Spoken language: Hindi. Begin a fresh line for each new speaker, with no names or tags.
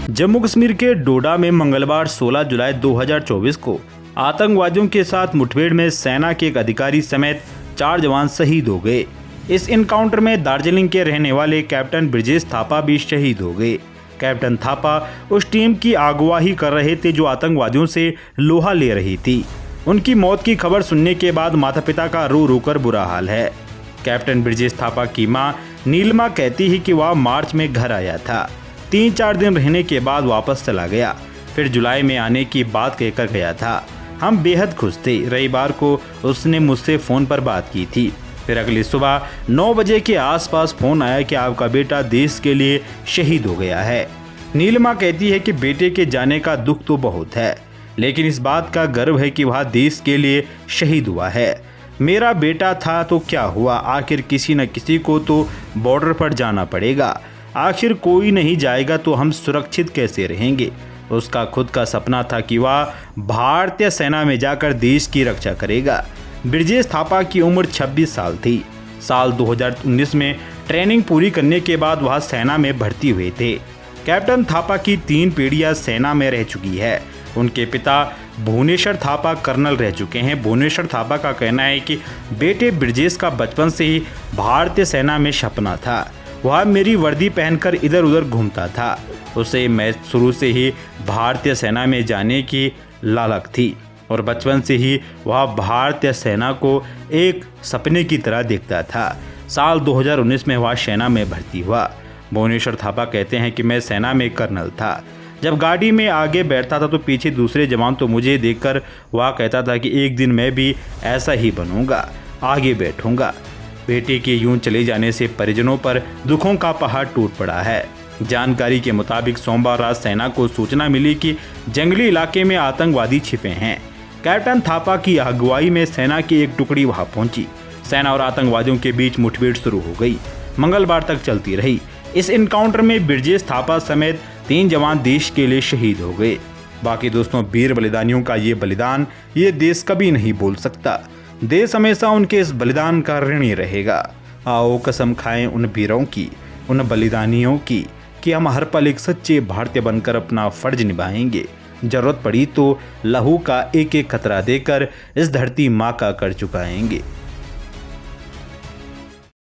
जम्मू कश्मीर के डोडा में मंगलवार 16 जुलाई 2024 को आतंकवादियों के साथ मुठभेड़ में सेना के एक अधिकारी समेत 4 जवान शहीद हो गए। इस इनकाउंटर में दार्जिलिंग के रहने वाले कैप्टन ब्रिजेश थापा भी शहीद हो गए। कैप्टन थापा उस टीम की अगुवाई कर रहे थे जो आतंकवादियों से लोहा ले रही थी। उनकी मौत की खबर सुनने के बाद माता पिता का रो रो कर बुरा हाल है। कैप्टन ब्रिजेश थापा की मां नीलिमा कहती है कि वह मार्च में घर आया था, 3-4 दिन रहने के बाद वापस चला गया, फिर जुलाई में आने की बात कहकर गया था। हम बेहद खुश थे। रविवार को उसने मुझसे फ़ोन पर बात की थी। फिर अगली सुबह 9 बजे के आसपास फ़ोन आया कि आपका बेटा देश के लिए शहीद हो गया है। नीलिमा कहती है कि बेटे के जाने का दुख तो बहुत है, लेकिन इस बात का गर्व है कि वह देश के लिए शहीद हुआ है। मेरा बेटा था तो क्या हुआ, आखिर किसी न किसी को तो बॉर्डर पर जाना पड़ेगा। आखिर कोई नहीं जाएगा तो हम सुरक्षित कैसे रहेंगे। उसका खुद का सपना था कि वह भारतीय सेना में जाकर देश की रक्षा करेगा। ब्रिजेश थापा की उम्र 26 साल थी। साल 2019 में ट्रेनिंग पूरी करने के बाद वह सेना में भर्ती हुए थे। कैप्टन थापा की 3 पीढ़ियां सेना में रह चुकी है। उनके पिता भुवनेश्वर थापा कर्नल रह चुके हैं। भुवनेश्वर थापा का कहना है कि बेटे ब्रिजेश का बचपन से ही भारतीय सेना में सपना था। वह मेरी वर्दी पहनकर इधर उधर घूमता था। उसे मैं शुरू से ही भारतीय सेना में जाने की लालक थी और बचपन से ही वह भारतीय सेना को एक सपने की तरह देखता था। साल 2019 में वह सेना में भर्ती हुआ। भुवनेश्वर थापा कहते हैं कि मैं सेना में कर्नल था। जब गाड़ी में आगे बैठता था तो पीछे दूसरे जवान तो मुझे देखकर वह कहता था कि एक दिन मैं भी ऐसा ही बनूंगा, आगे बैठूंगा। बेटे के यूं चले जाने से परिजनों पर दुखों का पहाड़ टूट पड़ा है। जानकारी के मुताबिक सोमवार रात सेना को सूचना मिली कि जंगली इलाके में आतंकवादी छिपे हैं। कैप्टन थापा की अगुवाई में सेना की एक टुकड़ी वहां पहुंची। सेना और आतंकवादियों के बीच मुठभेड़ शुरू हो गई। मंगलवार तक चलती रही। इस एनकाउंटर में ब्रिजेश थापा समेत 3 जवान देश के लिए शहीद हो गए। बाकी दोस्तों, वीर बलिदानियों का ये बलिदान ये देश कभी नहीं भूल सकता। देश हमेशा उनके इस बलिदान का ऋणी रहेगा। आओ कसम खाएं उन वीरों की, उन बलिदानियों की कि हम हर पल एक सच्चे भारतीय बनकर अपना फर्ज निभाएंगे। जरूरत पड़ी तो लहू का एक एक कतरा देकर इस धरती माँ का कर चुकाएंगे।